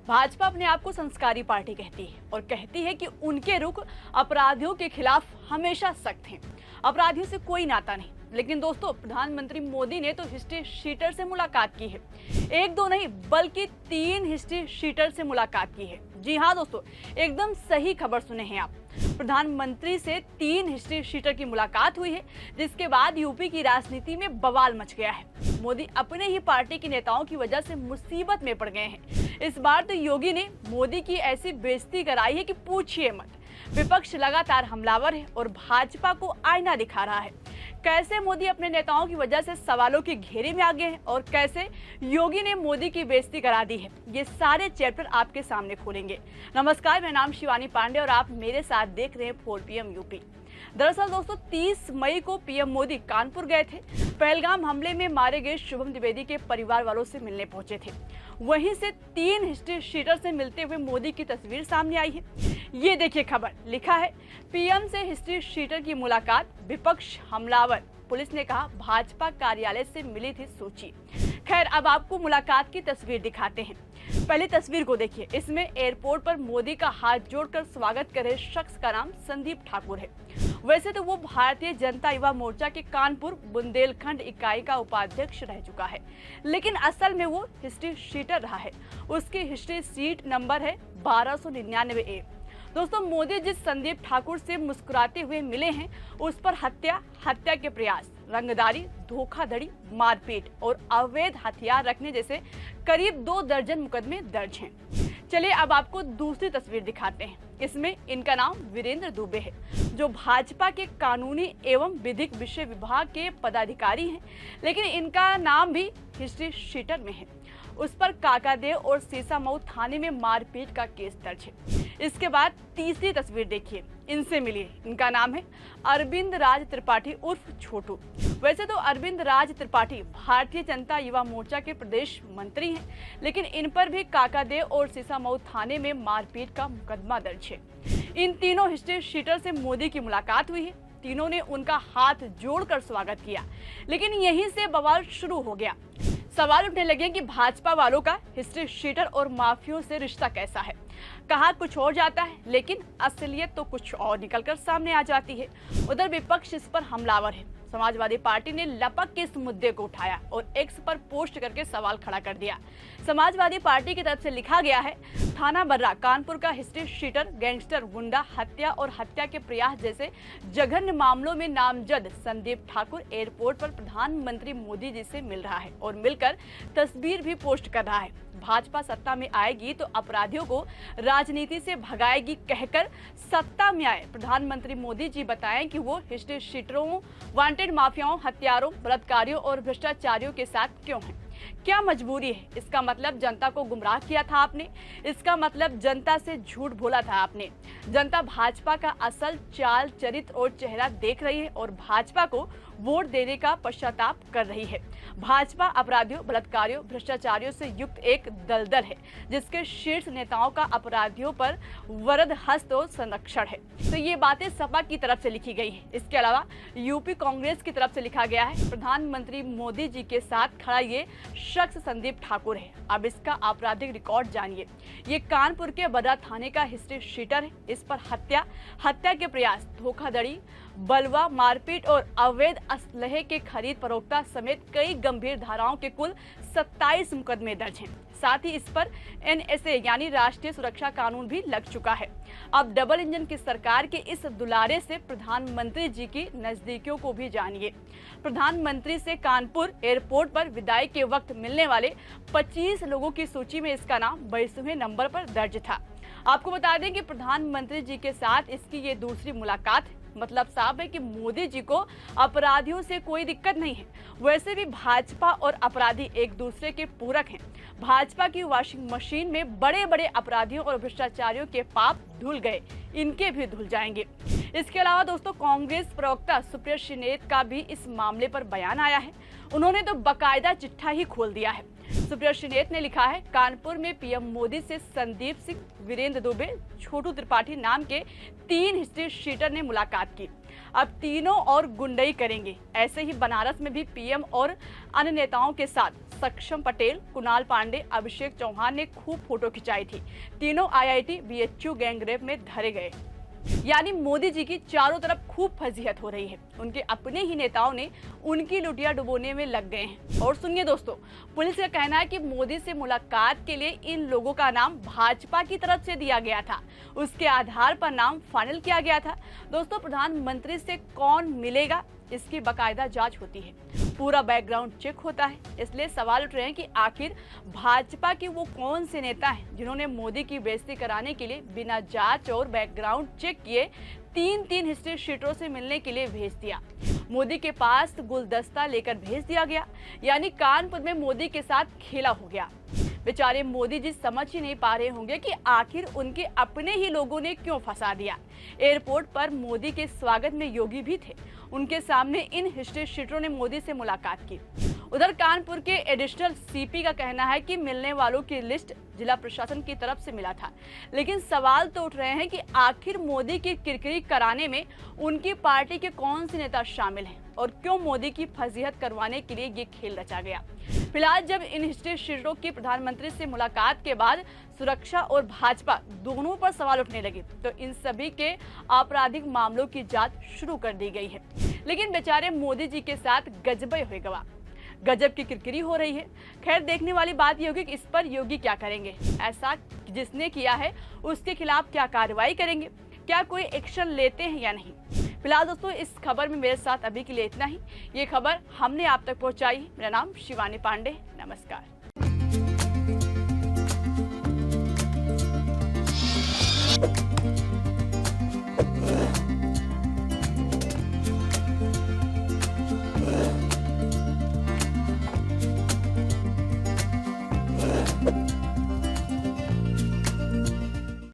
भाजपा अपने आप को संस्कारी पार्टी कहती है और कहती है कि उनके रुख अपराधियों के खिलाफ हमेशा सख्त हैं। अपराधियों से कोई नाता नहीं। लेकिन दोस्तों, प्रधानमंत्री मोदी ने तो हिस्ट्री शीटर से मुलाकात की है। एक दो नहीं बल्कि 3 हिस्ट्री शीटर से मुलाकात की है। जी हाँ दोस्तों, एकदम सही खबर सुने हैं आप। प्रधानमंत्री से 3 हिस्ट्री शीटर की मुलाकात हुई है, जिसके बाद यूपी की राजनीति में बवाल मच गया है। मोदी अपने ही पार्टी के नेताओं की वजह से मुसीबत में पड़ गए हैं। इस बार तो योगी ने मोदी की ऐसी बेइज्जती कराई है कि पूछिए मत। विपक्ष लगातार हमलावर है और भाजपा को आईना दिखा रहा है। कैसे मोदी अपने नेताओं की वजह से सवालों के घेरे में आ गए हैं और कैसे योगी ने मोदी की बेइज्जती करा दी है, ये सारे चैप्टर आपके सामने खोलेंगे। नमस्कार, मेरा नाम शिवानी पांडे और आप मेरे साथ देख रहे हैं 4 PM यूपी। दरअसल दोस्तों, 30 मई को पीएम मोदी कानपुर गए थे। पहलगाम हमले में मारे गए शुभम द्विवेदी के परिवार वालों से मिलने पहुंचे थे। वहीं से 3 हिस्ट्री शीटर से मिलते हुए मोदी की तस्वीर सामने आई है। ये देखिए खबर, लिखा है पीएम से हिस्ट्री शीटर की मुलाकात, विपक्ष हमलावर। पुलिस ने कहा भाजपा कार्यालय से मिली थी सूची। खैर, अब आपको मुलाकात की तस्वीर दिखाते हैं। पहले तस्वीर को देखिए। इसमें एयरपोर्ट पर मोदी का हाथ जोड़कर स्वागत कर रहे शख्स का नाम संदीप ठाकुर है। वैसे तो वो भारतीय जनता युवा मोर्चा के कानपुर बुंदेलखंड इकाई का उपाध्यक्ष रह चुका है, लेकिन असल में वो हिस्ट्री शीटर रहा है। उसकी हिस्ट्री सीट नंबर है 1299A। दोस्तों, मोदी जिस संदीप ठाकुर से मुस्कुराते हुए मिले हैं, उस पर हत्या के प्रयास, रंगदारी, धोखाधड़ी, मारपीट और अवैध हथियार रखने जैसे करीब 2 दर्जन मुकदमे दर्ज हैं। चलिए अब आपको दूसरी तस्वीर दिखाते हैं। इसमें इनका नाम वीरेंद्र दुबे है, जो भाजपा के कानूनी एवं विधिक विषय विभाग के पदाधिकारी हैं, लेकिन इनका नाम भी हिस्ट्री शीटर में है। उस पर काकादेव और सीसामऊ थाने में मारपीट का केस दर्ज है। इसके बाद तीसरी तस्वीर देखिए, इनसे मिलिए। इनका नाम है अरविंद राज त्रिपाठी उर्फ छोटू। वैसे तो अरविंद राज त्रिपाठी भारतीय जनता युवा मोर्चा के प्रदेश मंत्री हैं, लेकिन इन पर भी काकादेव और सीसामऊ थाने में मारपीट का मुकदमा दर्ज है। इन तीनों हिस्ट्री शीटर से मोदी की मुलाकात हुई है। तीनों ने उनका हाथ जोड़कर स्वागत किया, लेकिन यहीं से बवाल शुरू हो गया। सवाल उठने लगे कि भाजपा वालों का हिस्ट्री शीटर और माफियों से रिश्ता कैसा है। कहा कुछ और जाता है, लेकिन असलियत तो कुछ और निकलकर सामने आ जाती है। उधर विपक्ष इस पर हमलावर है। समाजवादी पार्टी ने लपक के इस मुद्दे को उठाया और एक्स पर पोस्ट करके सवाल खड़ा कर दिया। समाजवादी पार्टी की तरफ से लिखा गया है, थाना बर्रा कानपुर का हिस्ट्री शीटर गैंगस्टर, गुंडा, हत्या और हत्या के प्रयास जैसे जघन्य मामलों में नामजद संदीप ठाकुर एयरपोर्ट पर प्रधानमंत्री मोदी जी से मिल रहा है और मिलकर तस्वीर भी पोस्ट कर रहा है। भाजपा सत्ता में आएगी तो अपराधियों को राजनीति से भगाएगी कहकर सत्ता में आए प्रधानमंत्री मोदी जी बताएं कि वो हिस्ट्री शीटरों, वांटेड माफियाओं, हत्यारों, बलात्कारियों और भ्रष्टाचारियों के साथ क्यों हैं। क्या मजबूरी है? इसका मतलब जनता को गुमराह किया था आपने। इसका मतलब जनता से झूठ बोला था आपने। जनता भाजपा का असल चाल, चरित्र और चेहरा देख रही है और भाजपा को वोट देने का पश्चाताप कर रही है। भाजपा अपराधियों, बलात्कारियों, भ्रष्टाचारियों से युक्त एक दलदल है, जिसके शीर्ष नेताओं का अपराधियों पर वरद हस्त और संरक्षण है। तो ये बातें सपा की तरफ से लिखी गई है। इसके अलावा यूपी कांग्रेस की तरफ से लिखा गया है, प्रधानमंत्री मोदी जी के साथ खड़ा ये शख्स संदीप ठाकुर है। अब इसका आपराधिक रिकॉर्ड जानिए। ये कानपुर के बर्रा थाने का हिस्ट्री शीटर है। इस पर हत्या के प्रयास, धोखाधड़ी, बलवा, मारपीट और अवैध असलहे के खरीद फरोख्ता समेत कई गंभीर धाराओं के कुल 27 मुकदमे दर्ज हैं। साथ ही इस पर NSA यानी राष्ट्रीय सुरक्षा कानून भी लग चुका है। अब डबल इंजन की सरकार के इस दुलारे से प्रधानमंत्री जी की नजदीकियों को भी जानिए। प्रधानमंत्री से कानपुर एयरपोर्ट पर विदाई के वक्त मिलने वाले 25 लोगों की सूची में इसका नाम 22वें नंबर पर दर्ज था। आपको बता दें कि प्रधानमंत्री जी के साथ इसकी ये दूसरी मुलाकात है। मतलब साफ है कि मोदी जी को अपराधियों से कोई दिक्कत नहीं है। वैसे भी भाजपा और अपराधी एक दूसरे के पूरक हैं। भाजपा की वॉशिंग मशीन में बड़े बड़े अपराधियों और भ्रष्टाचारियों के पाप धुल गए, इनके भी धुल जाएंगे। इसके अलावा दोस्तों, कांग्रेस प्रवक्ता सुप्रिया श्रीनेत का भी इस मामले पर बयान आया है। उन्होंने तो बकायदा चिट्ठा ही खोल दिया है। सुप्रिया नेत ने लिखा है, कानपुर में पीएम मोदी से संदीप सिंह, वीरेंद्र दुबे, छोटू त्रिपाठी नाम के 3 हिस्ट्री शीटर ने मुलाकात की। अब तीनों और गुंडई करेंगे। ऐसे ही बनारस में भी पीएम और अन्य नेताओं के साथ सक्षम पटेल, कुणाल पांडे, अभिषेक चौहान ने खूब फोटो खिंचाई थी। तीनों IIT BHU गैंगरेप में धरे गए। यानी मोदी जी की चारों तरफ खूब फजीहत हो रही है। उनके अपने ही नेताओं ने उनकी लुटिया डुबोने में लग गए हैं। और सुनिए दोस्तों, पुलिस का कहना है कि मोदी से मुलाकात के लिए इन लोगों का नाम भाजपा की तरफ से दिया गया था। उसके आधार पर नाम फाइनल किया गया था। दोस्तों, प्रधानमंत्री से कौन मिलेगा, इसकी बाकायदा जांच होती है, पूरा बैकग्राउंड चेक होता है। इसलिए सवाल उठ रहे हैं कि आखिर भाजपा के वो कौन से नेता हैं जिन्होंने मोदी की बेइज्जती कराने के लिए बिना जांच और बैकग्राउंड चेक किए 3 हिस्ट्री शीटरों से मिलने के लिए भेज दिया। मोदी के पास गुलदस्ता लेकर भेज दिया गया। यानी कानपुर में मोदी के साथ खेला हो गया। बेचारे मोदी जी समझ ही नहीं पा रहे होंगे कि आखिर उनके अपने ही लोगों ने क्यों फंसा दिया। एयरपोर्ट पर मोदी के स्वागत में योगी भी थे। उनके सामने इन हिस्ट्री शीटरों ने मोदी से मुलाकात की। उधर कानपुर के एडिशनल CP का कहना है कि मिलने वालों की लिस्ट जिला प्रशासन की तरफ से मिला था। लेकिन सवाल तो उठ रहे हैं कि आखिर मोदी की किरकिरी कराने में उनकी पार्टी के कौन से नेता शामिल हैं और क्यों मोदी की फजीहत करवाने के लिए ये खेल रचा गया। फिलहाल जब इन हिस्ट्री शीटरों की प्रधानमंत्री से मुलाकात के बाद सुरक्षा और भाजपा दोनों पर सवाल उठने लगे, तो इन सभी के आपराधिक मामलों की जांच शुरू कर दी गई है। लेकिन बेचारे मोदी जी के साथ गजबे हुए गवाह, गजब की किरकिरी हो रही है। खैर, देखने वाली बात ये होगी कि इस पर योगी क्या करेंगे। ऐसा जिसने किया है उसके खिलाफ क्या कार्रवाई करेंगे, क्या कोई एक्शन लेते हैं या नहीं। फिलहाल दोस्तों, इस खबर में मेरे साथ अभी के लिए इतना ही। ये खबर हमने आप तक पहुंचाई। मेरा नाम शिवानी पांडे। नमस्कार।